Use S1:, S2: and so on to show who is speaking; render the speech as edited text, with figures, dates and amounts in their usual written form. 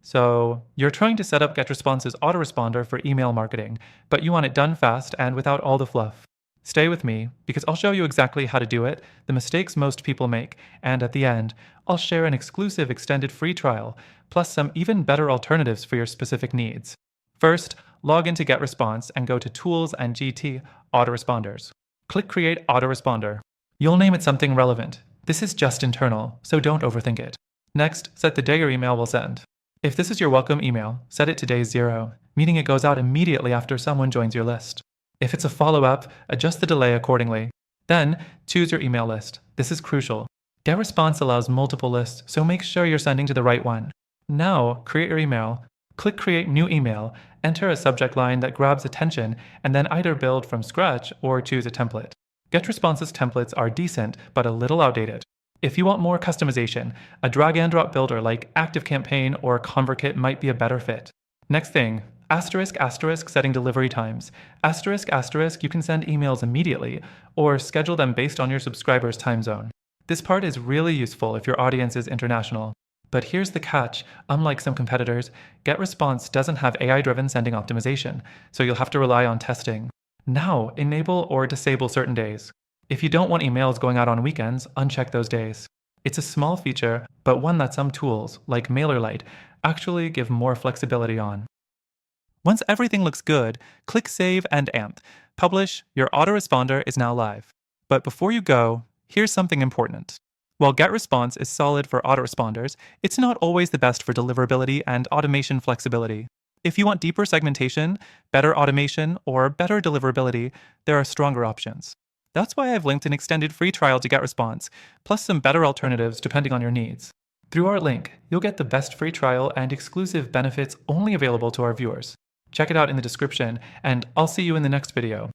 S1: So, you're trying to set up GetResponse's autoresponder for email marketing, but you want it done fast and without all the fluff. Stay with me, because I'll show you exactly how to do it, the mistakes most people make, and at the end, I'll share an exclusive extended free trial, plus some even better alternatives for your specific needs. First, log into GetResponse and go to Tools and GT Autoresponders. Click Create Autoresponder. You'll name it something relevant. This is just internal, so don't overthink it. Next, set the day your email will send. If this is your welcome email, set it to day 0, meaning it goes out immediately after someone joins your list. If it's a follow-up, adjust the delay accordingly. Then, choose your email list. This is crucial. GetResponse allows multiple lists, so make sure you're sending to the right one. Now, create your email. Click Create New Email, enter a subject line that grabs attention, and then either build from scratch or choose a template. GetResponse's templates are decent, but a little outdated. If you want more customization, a drag-and-drop builder like ActiveCampaign or ConvertKit might be a better fit. Next thing, *** setting delivery times. ***, you can send emails immediately, or schedule them based on your subscriber's time zone. This part is really useful if your audience is international. But here's the catch, unlike some competitors, GetResponse doesn't have AI-driven sending optimization, so you'll have to rely on testing. Now, enable or disable certain days. If you don't want emails going out on weekends, uncheck those days. It's a small feature, but one that some tools, like MailerLite, actually give more flexibility on. Once everything looks good, click Save and AMP. Publish, your autoresponder is now live. But before you go, here's something important. While GetResponse is solid for autoresponders, it's not always the best for deliverability and automation flexibility. If you want deeper segmentation, better automation, or better deliverability, there are stronger options. That's why I've linked an extended free trial to GetResponse, plus some better alternatives depending on your needs. Through our link, you'll get the best free trial and exclusive benefits only available to our viewers. Check it out in the description, and I'll see you in the next video.